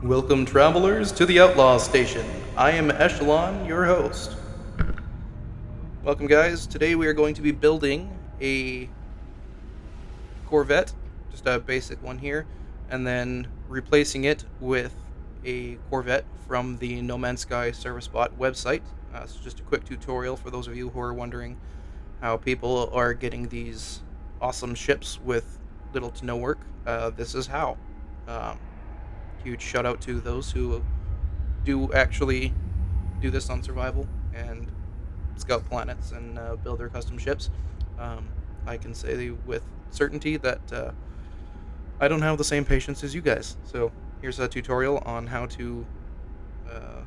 Welcome, travelers, to the Outlaw Station. I am Echelon, your host. Welcome, guys. Today we are going to be building a Corvette, just a basic one here, and then replacing it with a Corvette from the No Man's Sky Service Bot website. So just a quick tutorial for those of you who are wondering how people are getting these awesome ships with little to no work. This is how. Um, Huge shout out to those who do actually do this on survival and scout planets and build their custom ships. Um, I can say with certainty that I don't have the same patience as you guys. So here's a tutorial on how to uh,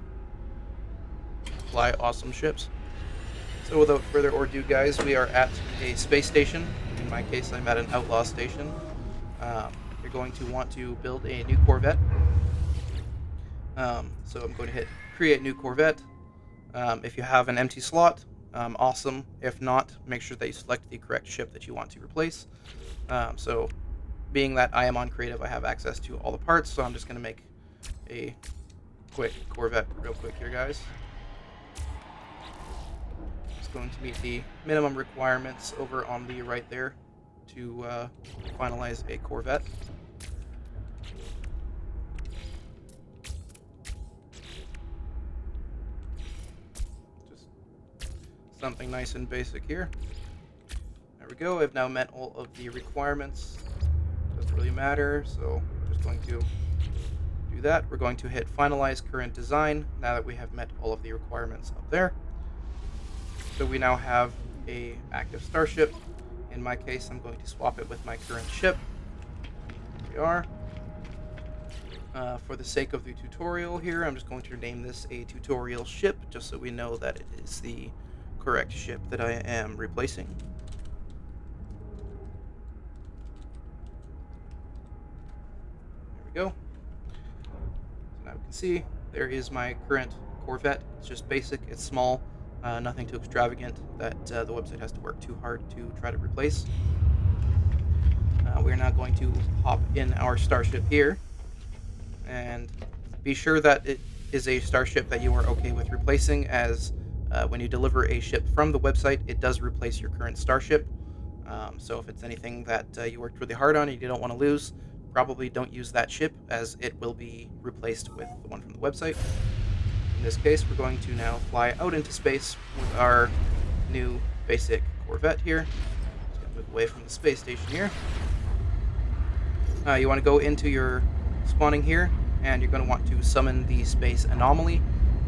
fly awesome ships. So without further ado, guys, we are at a space station. In my case, I'm at an outlaw station. You're going to want to build a new Corvette. So I'm going to hit create new Corvette. If you have an empty slot, awesome. If not, make sure that you select the correct ship that you want to replace. So being that I am on creative, I have access to all the parts, so I'm just going to make a quick Corvette real quick here, guys. Just going to meet the minimum requirements over on the right there to finalize a Corvette. Just something nice and basic here. There we go. I've now met all of the requirements. Doesn't really matter, so we're just going to do that. We're going to hit finalize current design now that we have met all of the requirements up there. So we now have a active starship. In my case, I'm going to swap it with my current ship. Here we are. For the sake of the tutorial here, I'm just going to name this a tutorial ship, just so we know that it is the correct ship that I am replacing. There we go. So now we can see there is my current Corvette. It's just basic, it's small, nothing too extravagant that the website has to work too hard to try to replace. We're now going to hop in our starship here and be sure that it is a starship that you are okay with replacing, as when you deliver a ship from the website, it does replace your current starship. So if it's anything that you worked really hard on and you don't want to lose, probably don't use that ship, as it will be replaced with the one from the website. In this case, we're going to now fly out into space with our new basic Corvette here. Just gonna move away from the space station here. You want to go into your spawning here, and you're going to want to summon the space anomaly,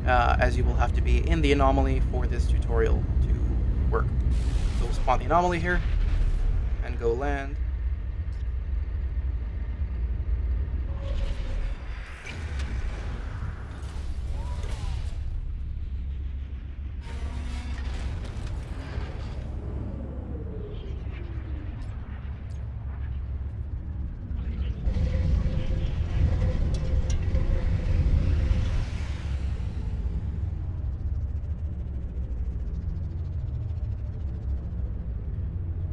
as you will have to be in the anomaly for this tutorial to work. So we'll spawn the anomaly here and go land.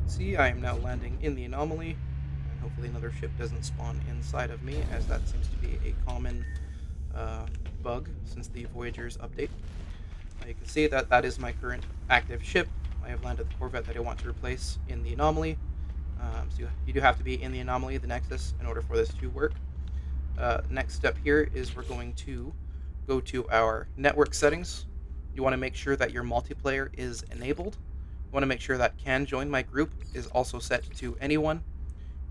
See, I am now landing in the anomaly, and hopefully another ship doesn't spawn inside of me, as that seems to be a common bug since the Voyager's update. You can see that that is my current active ship. I have landed the Corvette that I want to replace in the anomaly. So you do have to be in the anomaly, the Nexus, in order for this to work. Next step here is we're going to go to our network settings. You want to make sure that your multiplayer is enabled. You want to make sure that can join my group is also set to anyone,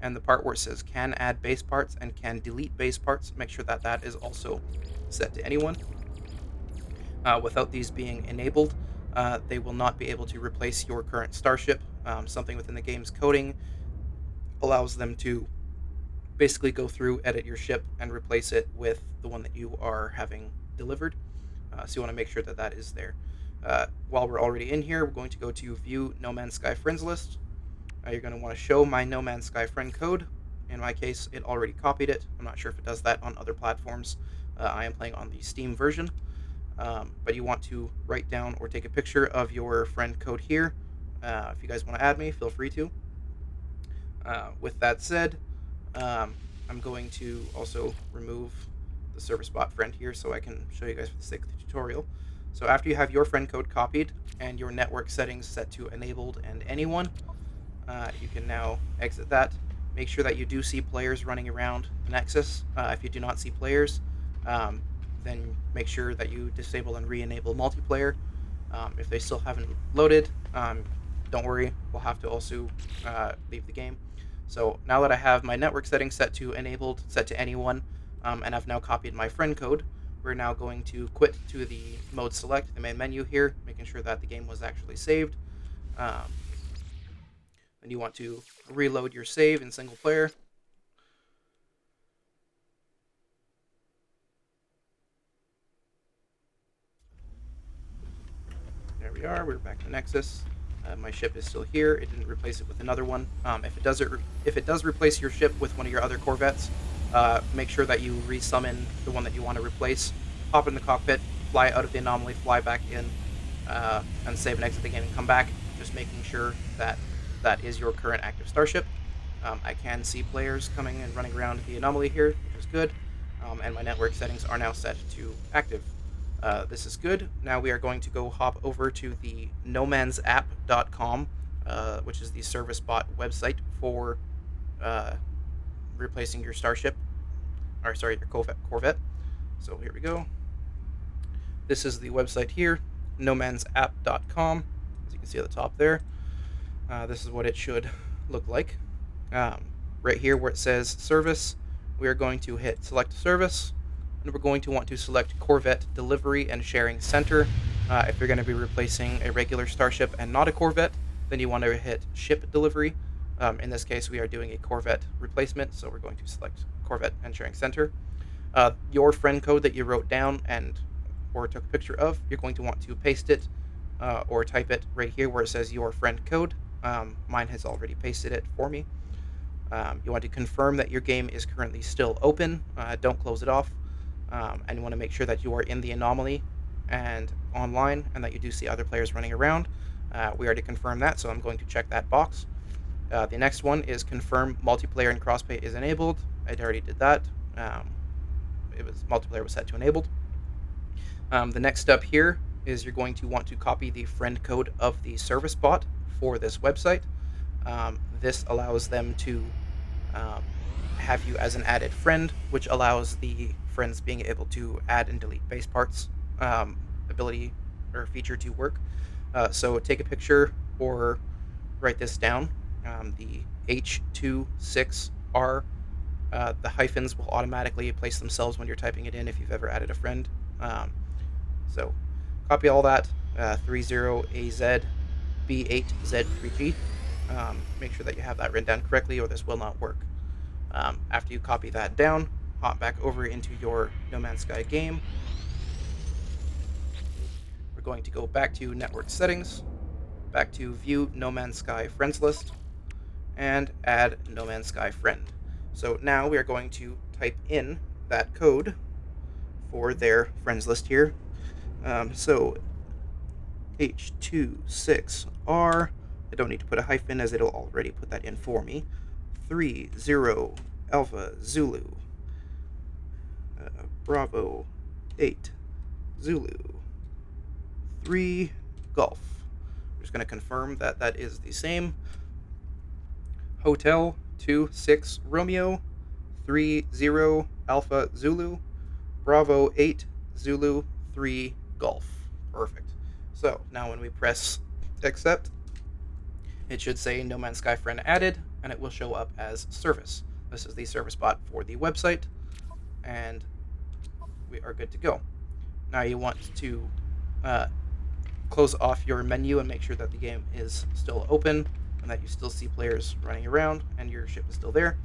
and the part where it says can add base parts and can delete base parts, make sure that that is also set to anyone. Without these being enabled, they will not be able to replace your current starship. Something within the game's coding allows them to basically go through, edit your ship, and replace it with the one that you are having delivered. So you want to make sure that that is there. While we're already in here, we're going to go to View No Man's Sky Friends List. You're going to want to show my No Man's Sky friend code. In my case, it already copied it. I'm not sure if it does that on other platforms. I am playing on the Steam version. But you want to write down or take a picture of your friend code here. If you guys want to add me, feel free to. With that said, I'm going to also remove the service bot friend here so I can show you guys for the sake of the tutorial. So after you have your friend code copied and your network settings set to enabled and anyone, you can now exit that. Make sure that you do see players running around the Nexus. If you do not see players, then make sure that you disable and re-enable multiplayer. If they still haven't loaded, don't worry, we'll have to also leave the game. So now that I have my network settings set to enabled, set to anyone, and I've now copied my friend code, we're now going to quit to the mode select, the main menu here, making sure that the game was actually saved. And you want to reload your save in single player. There we are. We're back to Nexus. My ship is still here. It didn't replace it with another one. If it does replace your ship with one of your other Corvettes, make sure that you resummon the one that you want to replace. Hop in the cockpit, fly out of the anomaly, fly back in, and save and exit the game and come back. Just making sure that that is your current active starship. I can see players coming and running around the anomaly here, which is good. And my network settings are now set to active. This is good. Now we are going to go hop over to the nomansapp.com, which is the service bot website for replacing your starship, or sorry, your Corvette. So here we go. This is the website here, nomansapp.com, as you can see at the top there. This is what it should look like. Right here where it says service, we are going to hit select service, and we're going to want to select Corvette Delivery and Sharing Center. If you're going to be replacing a regular starship and not a Corvette, then you want to hit ship delivery. In this case, we are doing a Corvette replacement, so we're going to select Corvette and Sharing Center. Your friend code that you wrote down or took a picture of, you're going to want to paste it or type it right here where it says your friend code. Mine has already pasted it for me. You want to confirm that your game is currently still open. Don't close it off. And you want to make sure that you are in the anomaly and online and that you do see other players running around. We already confirmed that, so I'm going to check that box. The next one is confirm multiplayer and crossplay is enabled. I already did that. Multiplayer was set to enabled. The next step here is you're going to want to copy the friend code of the service bot for this website. This allows them to have you as an added friend, which allows the friends being able to add and delete base parts ability or feature to work. So take a picture or write this down. The H26R, the hyphens will automatically place themselves when you're typing it in if you've ever added a friend. So copy all that, 30AZ B8Z3G. Make sure that you have that written down correctly or this will not work. After you copy that down, hop back over into your No Man's Sky game. We're going to go back to network settings, back to view No Man's Sky friends list, and add No Man's Sky friend. So now we are going to type in that code for their friends list here. So H26R, I don't need to put a hyphen as it'll already put that in for me. 30 Alpha Zulu, Bravo 8 Zulu, 3 Golf. I'm just going to confirm that that is the same. Hotel 26 Romeo, 30 Alpha Zulu, Bravo 8 Zulu, 3 Golf. Perfect. So now when we press accept, it should say No Man's Sky friend added, and it will show up as service. This is the service bot for the website, and we are good to go. Now you want to close off your menu and make sure that the game is still open and that you still see players running around and your ship is still there.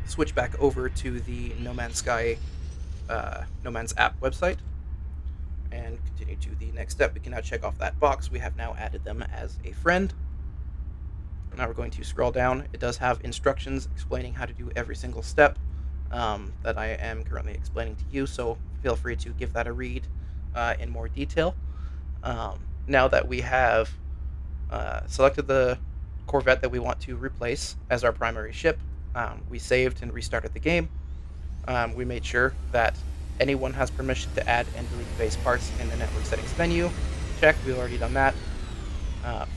Switch back over to the No Man's Sky, No Man's App website, and continue to the next step. We can now check off that box. We have now added them as a friend. Now we're going to scroll down. It does have instructions explaining how to do every single step that I am currently explaining to you, so feel free to give that a read in more detail. Now that we have selected the Corvette that we want to replace as our primary ship, we saved and restarted the game. We made sure that Anyone has permission to add and delete base parts in the network settings menu. Check, we've already done that.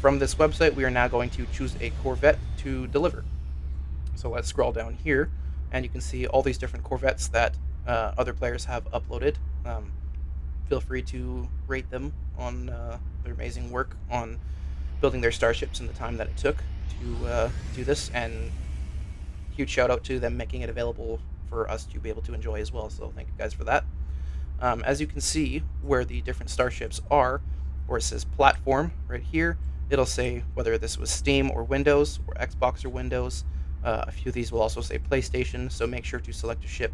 From this website, we are now going to choose a Corvette to deliver. So let's scroll down here, and you can see all these different Corvettes that other players have uploaded. Feel free to rate them on their amazing work on building their starships in the time that it took to do this, and huge shout out to them making it available for us to be able to enjoy as well. So thank you guys for that. As you can see where the different starships are, where it says platform right here, it'll say whether this was Steam or Windows or Xbox or Windows. A few of these will also say PlayStation, so make sure to select a ship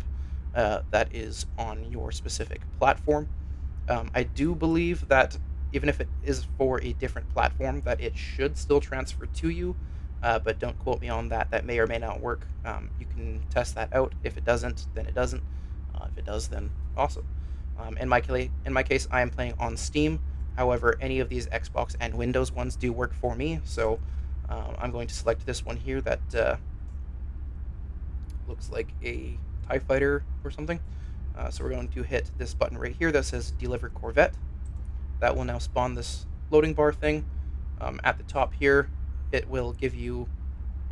that is on your specific platform. I do believe that even if it is for a different platform, that it should still transfer to you, but don't quote me on that. That may or may not work. You can test that out. If it doesn't, then it doesn't. If it does, then awesome. In my case, I am playing on Steam. However, any of these Xbox and Windows ones do work for me, so I'm going to select this one here that looks like a TIE fighter or something. So we're going to hit this button right here that says Deliver Corvette. That will now spawn this loading bar thing. At the top here, it will give you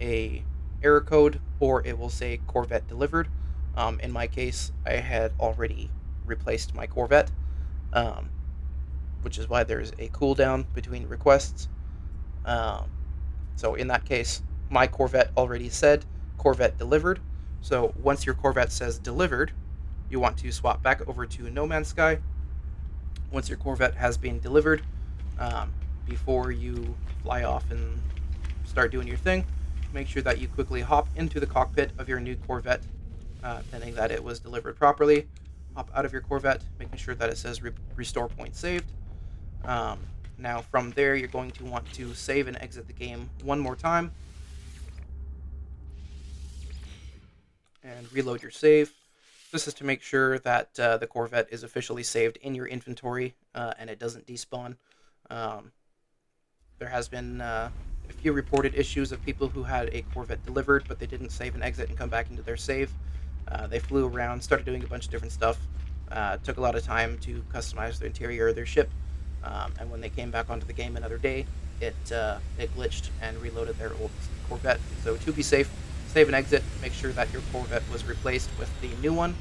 a error code, or it will say Corvette delivered. In my case, I had already replaced my Corvette, which is why there's a cooldown between requests. So in that case, my Corvette already said Corvette delivered. So once your Corvette says delivered, you want to swap back over to No Man's Sky. Once your Corvette has been delivered, before you fly off and start doing your thing, make sure that you quickly hop into the cockpit of your new Corvette, pending that it was delivered properly. Hop out of your Corvette, making sure that it says restore point saved. Now from there, you're going to want to save and exit the game one more time and reload your save. This is to make sure that the Corvette is officially saved in your inventory and it doesn't despawn. There has been a few reported issues of people who had a Corvette delivered, but they didn't save and exit and come back into their save. They flew around, started doing a bunch of different stuff, took a lot of time to customize the interior of their ship, and when they came back onto the game another day, it glitched and reloaded their old Corvette. So to be safe, save and exit, make sure that your Corvette was replaced with the new one,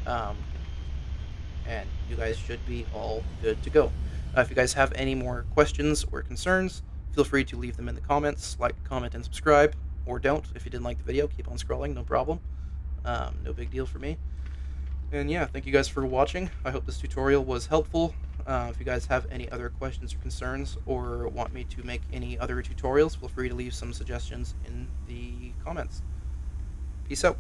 and you guys should be all good to go. If you guys have any more questions or concerns, feel free to leave them in the comments. Like, comment, and subscribe, or don't. If you didn't like the video, keep on scrolling, no problem. No big deal for me. And yeah, thank you guys for watching. I hope this tutorial was helpful. If you guys have any other questions or concerns, or want me to make any other tutorials, feel free to leave some suggestions in the comments. Peace out.